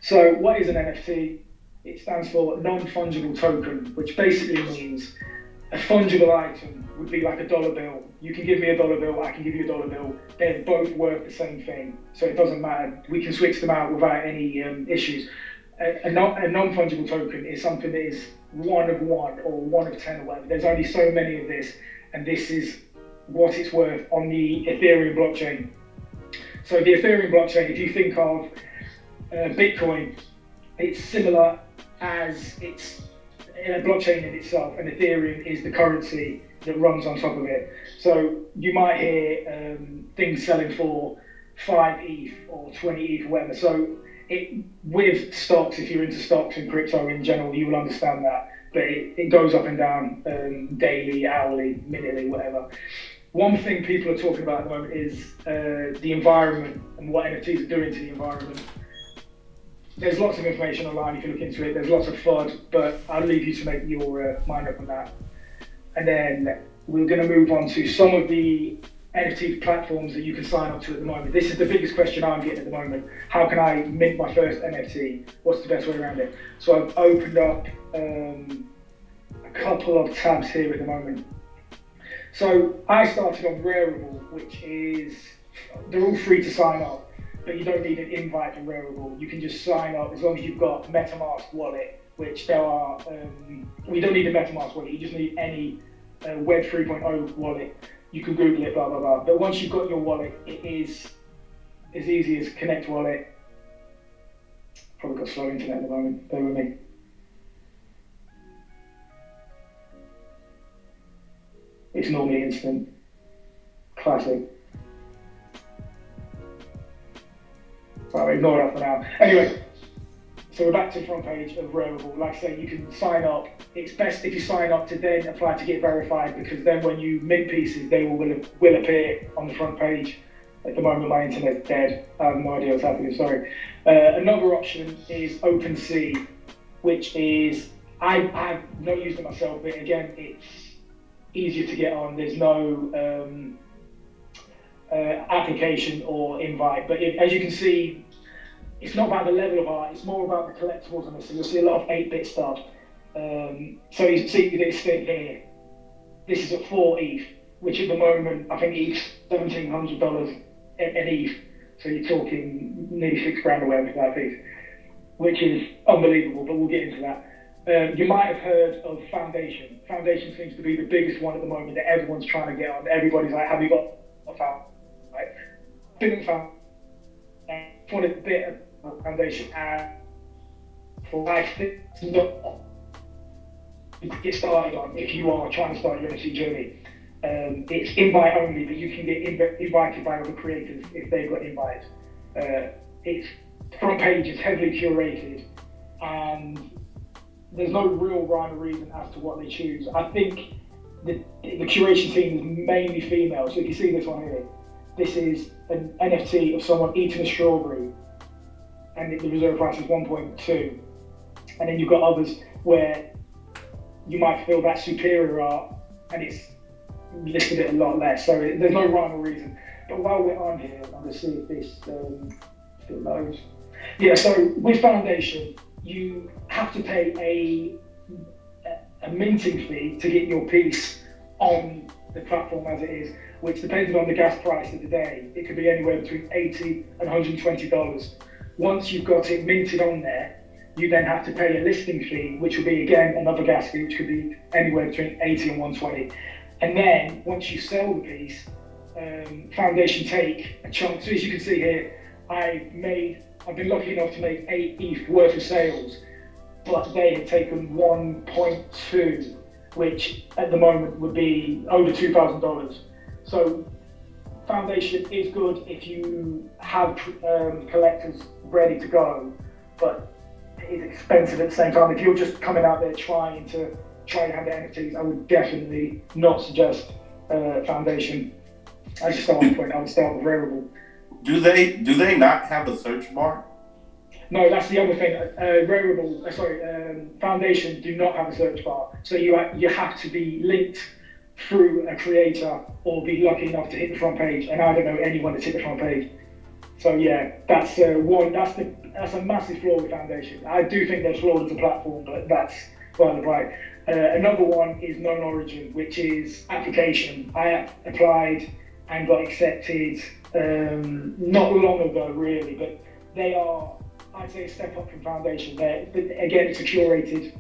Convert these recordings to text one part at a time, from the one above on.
So what is an NFT? It stands for non-fungible token, which basically means a fungible item would be like a dollar bill. You can give me a dollar bill, I can give you a dollar bill. They're both worth the same thing, so it doesn't matter. We can switch them out without any issues. A non-fungible token is something that is one of one or one of 10 or whatever. There's only so many of this, and this is what it's worth on the Ethereum blockchain. So the Ethereum blockchain, if you think of Bitcoin, it's similar as it's a blockchain in itself, and Ethereum is the currency that runs on top of it. So you might hear things selling for 5 ETH or 20 ETH or whatever. So with stocks, if you're into stocks and crypto in general, you will understand that. But it goes up and down daily, hourly, minutely, whatever. One thing people are talking about at the moment is the environment and what NFTs are doing to the environment. There's lots of information online if you look into it. There's lots of FUD, but I'll leave you to make your mind up on that. And then we're going to move on to some of the NFT platforms that you can sign up to at the moment. This is the biggest question I'm getting at the moment. How can I mint my first NFT? What's the best way around it? So I've opened up a couple of tabs here at the moment. So I started on Rarible, which is, they're all free to sign up, but you don't need an invite to Rarible. You can just sign up as long as you've got MetaMask wallet, which there are, you don't need a MetaMask wallet, you just need any Web 3.0 wallet. You can Google it, blah, blah, blah. But once you've got your wallet, it is as easy as Connect Wallet. Probably got slow internet at the moment, bear with me. It's normally instant. Classic. So ignore that for now. Anyway, so we're back to the front page of Rarible. Like I say, you can sign up. It's best if you sign up to then apply to get verified, because then when you mint pieces, they will appear on the front page. At the moment, my internet's dead. I have no idea what's happening, sorry. Another option is OpenSea, which is, I have not used it myself, but again, it's easier to get on. There's no application or invite, but as you can see, it's not about the level of art, it's more about the collectibles on this. So you'll see a lot of 8-bit stuff. So you can see this thing here. This is at 4 ETH, which at the moment, I think ETH's $1,700 an ETH. So you're talking nearly $6,000 or whatever for that piece, which is unbelievable, but we'll get into that. You might have heard of Foundation. Foundation seems to be the biggest one at the moment that everyone's trying to get on. Everybody's like, have you got a Foundation? Right? Didn't found. Wanted a bit of Foundation, and for life, it's not to get started on if you are trying to start your NFT journey. It's invite only, but you can get invited by other creators if they've got invites. Its front page is heavily curated, and there's no real rhyme or reason as to what they choose. I think the curation team is mainly female. So if you see this one here, this is an NFT of someone eating a strawberry, and the reserve price is 1.2. And then you've got others where you might feel that's superior art, and it's listed at a lot less. So there's no rhyme or reason. But while we're on here, I'm going to see if this if it loads. Yeah, so with Foundation, you have to pay a minting fee to get your piece on the platform as it is, which depending on the gas price of the day, it could be anywhere between $80 and $120. Once you've got it minted on there, you then have to pay a listing fee, which will be again another gas fee, which could be anywhere between $80 and $120. And then once you sell the piece, Foundation take a chunk. So as you can see here, I've been lucky enough to make 8 ETH worth of sales, but they have taken 1.2, which at the moment would be over $2,000. So Foundation is good if you have collectors ready to go, but it is expensive at the same time. If you're just coming out there trying to have the NFTs, I would definitely not suggest Foundation. As a starting point, I would start with Rarible. Do they not have a search bar? No, that's the other thing. Foundation do not have a search bar. So you have to be linked through a creator or be lucky enough to hit the front page. And I don't know anyone that's hit the front page. So yeah, that's one. That's a massive flaw with Foundation. I do think they're flawed as a platform, but that's by the by. Another one is non-origin, which is application. I applied and got accepted not long ago, really, but they are, I'd say, a step up from Foundation. Again, it's a curated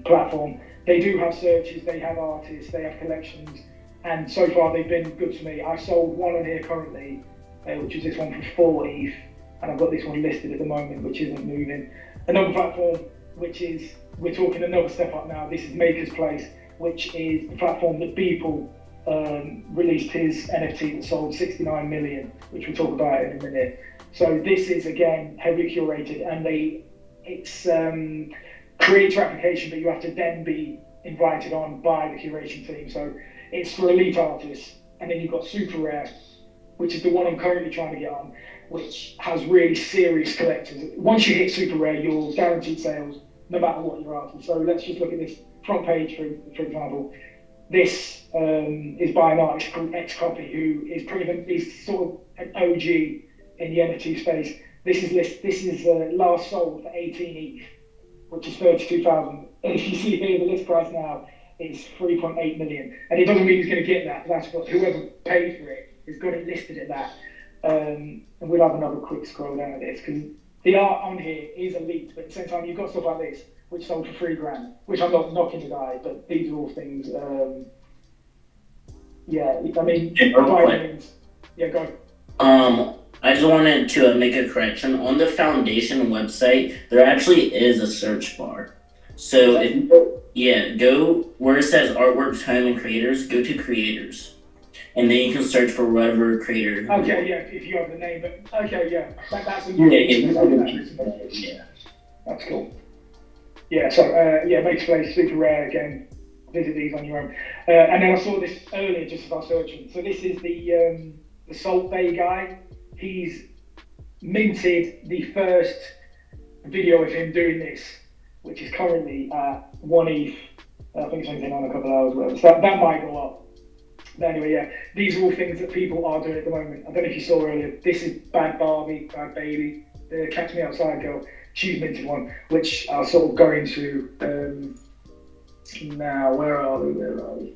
platform. They do have searches, they have artists, they have collections, and so far they've been good to me. I've sold one on here currently, which is this one for 4 ETH, and I've got this one listed at the moment, which isn't moving. Another platform, which is, we're talking another step up now, this is Maker's Place, which is the platform that Beeple released his NFT that sold 69 million, which we'll talk about in a minute. So this is, again, heavily curated, and it's creator application, but you have to then be invited on by the curation team. So it's for elite artists, and then you've got Super Rare, which is the one I'm currently trying to get on, which has really serious collectors. Once you hit Super Rare, you're guaranteed sales, no matter what you're after. So let's just look at this front page, for example. This is by an artist called Xcopy, who is he's sort of an OG in the NFT space. This is last sold for 18 ETH, which is 32,000. And if you see here, the list price now is 3.8 million. And it doesn't mean he's going to get that. That's what whoever paid for it has got it listed at that. And we'll have another quick scroll down of this, because the art on here is elite, but at the same time, you've got stuff like this, which sold for $3,000, which I'm not knocking the guy, but these are all things. Yeah, I mean, yeah, go. I just wanted to make a correction. On the Foundation website, there actually is a search bar. So go where it says artworks, time, and creators, go to creators. And then you can search for whatever creator. Okay, yeah, if you have the name, but okay, yeah, that's a yeah. That's cool. Yeah, so Maker's Place, Super Rare, again, visit these on your own. And then I saw this earlier just as I was searching. So this is the Salt Bay guy. He's minted the first video of him doing this, which is currently at 1 ETH. I think it's only on a couple of hours, whatever. So that might go up. But anyway, yeah, these are all things that people are doing at the moment. I don't know if you saw earlier. This is Bad Baby, the Catch Me Outside girl. She's minted one, which I'll sort of go into now. Where are we?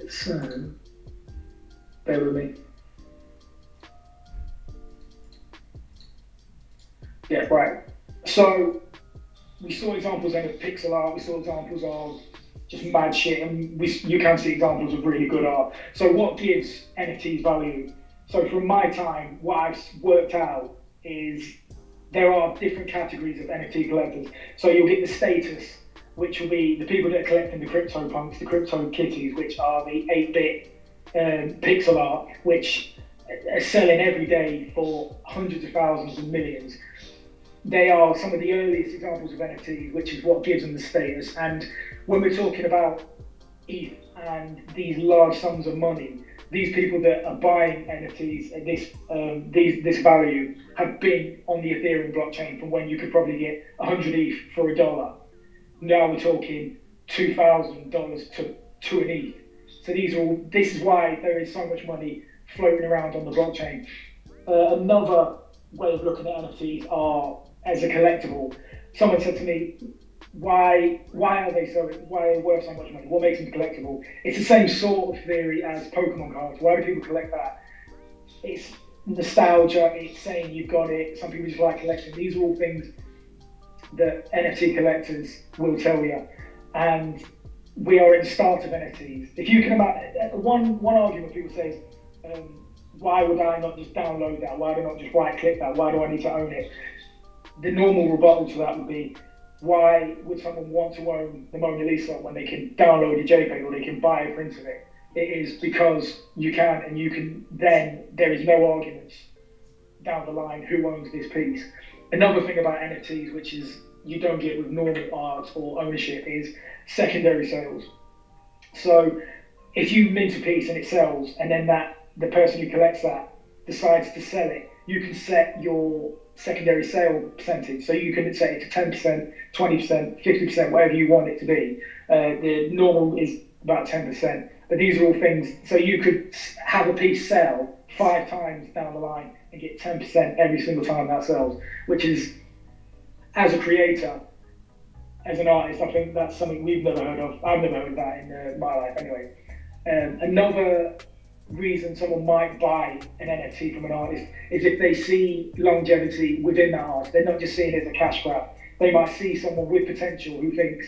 So, bear with me. Yeah, right. So we saw examples then of pixel art. We saw examples of just mad shit, and you can see examples of really good art. So what gives NFTs value? So from my time, what I've worked out is there are different categories of NFT collectors. So you'll get the status, which will be the people that are collecting the crypto punks, the crypto kitties, which are the 8-bit pixel art, which are selling every day for hundreds of thousands and millions. They are some of the earliest examples of NFTs, which is what gives them the status. And when we're talking about ETH and these large sums of money, these people that are buying NFTs at this value have been on the Ethereum blockchain from when you could probably get 100 ETH for $1. Now we're talking $2,000 to an ETH. So this is why there is so much money floating around on the blockchain. Another way of looking at NFTs are as a collectible. Someone said to me, why are they worth so much money? What makes them collectible? It's the same sort of theory as Pokemon cards. Why do people collect that? It's nostalgia, it's saying you've got it. Some people just like collecting. These are all things that NFT collectors will tell you. And we are at the start of NFTs. If you can imagine, one argument people say is, why would I not just download that? Why do I not just right click that? Why do I need to own it? The normal rebuttal to that would be, why would someone want to own the Mona Lisa when they can download a JPEG or they can buy a print of it? It is because you can, and you can then, there is no arguments down the line who owns this piece. Another thing about NFTs, which is you don't get with normal art or ownership, is secondary sales. So if you mint a piece and it sells, and then the person who collects that decides to sell it, you can set your secondary sale percentage. So you can set it to 10%, 20%, 50%, whatever you want it to be. The normal is about 10%. But these are all things, so you could have a piece sell 5 times down the line and get 10% every single time that sells, which is, as a creator, as an artist, I think that's something we've never heard of. I've never heard of that in my life anyway. Another reason someone might buy an NFT from an artist is if they see longevity within that artist. They're not just seeing it as a cash grab. They might see someone with potential who thinks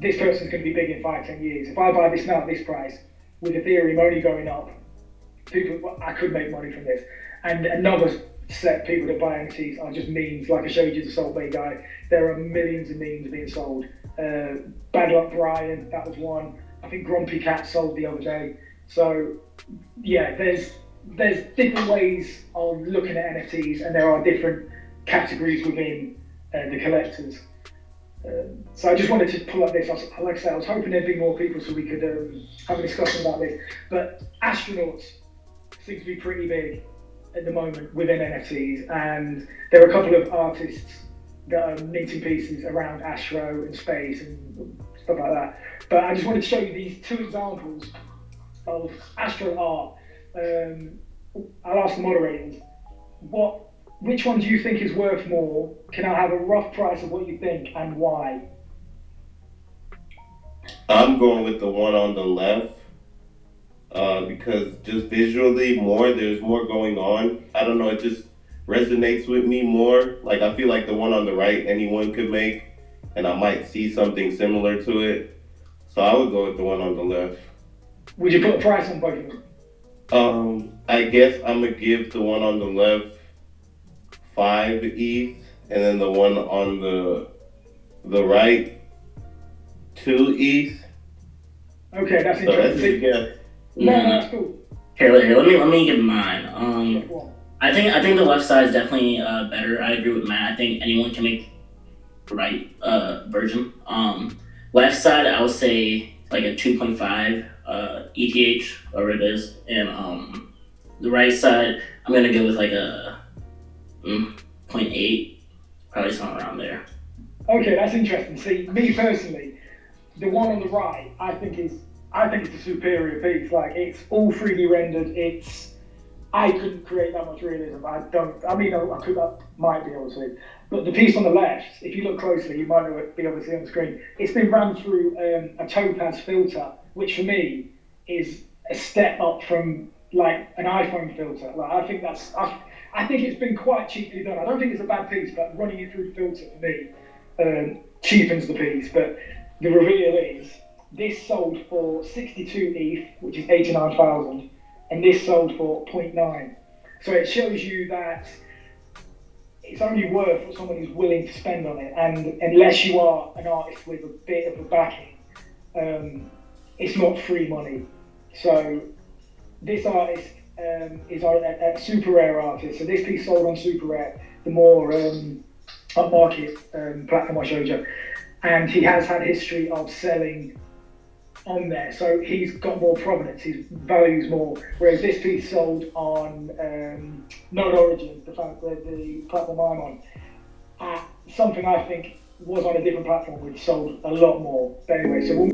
this person's going to be big in 5-10 years. If I buy this now at this price, with Ethereum only going up, I could make money from this. And another set of people that buy NFTs are just memes, like I showed you the Salt Bay guy. There are millions of memes being sold. Bad Luck Brian, that was one. I think Grumpy Cat sold the other day. So yeah, there's different ways of looking at NFTs, and there are different categories within the collectors. So I just wanted to pull up this. Like I said, I was hoping there'd be more people so we could have a discussion about this. But astronauts seem to be pretty big at the moment within NFTs, and there are a couple of artists that are minting pieces around astro and space and stuff like that. But I just wanted to show you these two examples of astro art. I'll ask the moderators, which one do you think is worth more? Can I have a rough price of what you think and why? I'm going with the one on the left because just visually there's more going on. I don't know, it just resonates with me more. Like I feel like the one on the right anyone could make, and I might see something similar to it. So I would go with the one on the left. Would you put a price on both of them? I guess I'm gonna give the one on the left 5 ETH, and then the one on the right 2 ETH. Okay, that's interesting. No, that's cool. Here, let me give mine. I think the left side is definitely better. I agree with Matt. I think anyone can make the right version. Left side, I would say like a 2.5 ETH, whatever it is, and the right side, I'm gonna go with like a 0.8, probably somewhere around there. Okay, that's interesting. See, me personally, the one on the right, I think it's a superior piece. Like, it's all 3D rendered. I couldn't create that much realism. I might be able to. But the piece on the left, if you look closely, you might be able to see on the screen. It's been run through a topaz filter, which for me is a step up from like an iPhone filter. Like, I think it's been quite cheaply done. I don't think it's a bad piece, but running it through filter for me cheapens the piece. But the reveal is this sold for 62 ETH, which is 89,000, and this sold for 0.9. So it shows you that it's only worth what someone is willing to spend on it, and unless you are an artist with a bit of a backing, it's not free money. So this artist is a super rare artist. So this piece sold on super rare, the more upmarket platform I showed you, and he has had history of selling on there, so he's got more provenance, his value's more, whereas this piece sold on Node Origin, the platform I'm on, something I think was on a different platform, which sold a lot more. But anyway, so we'll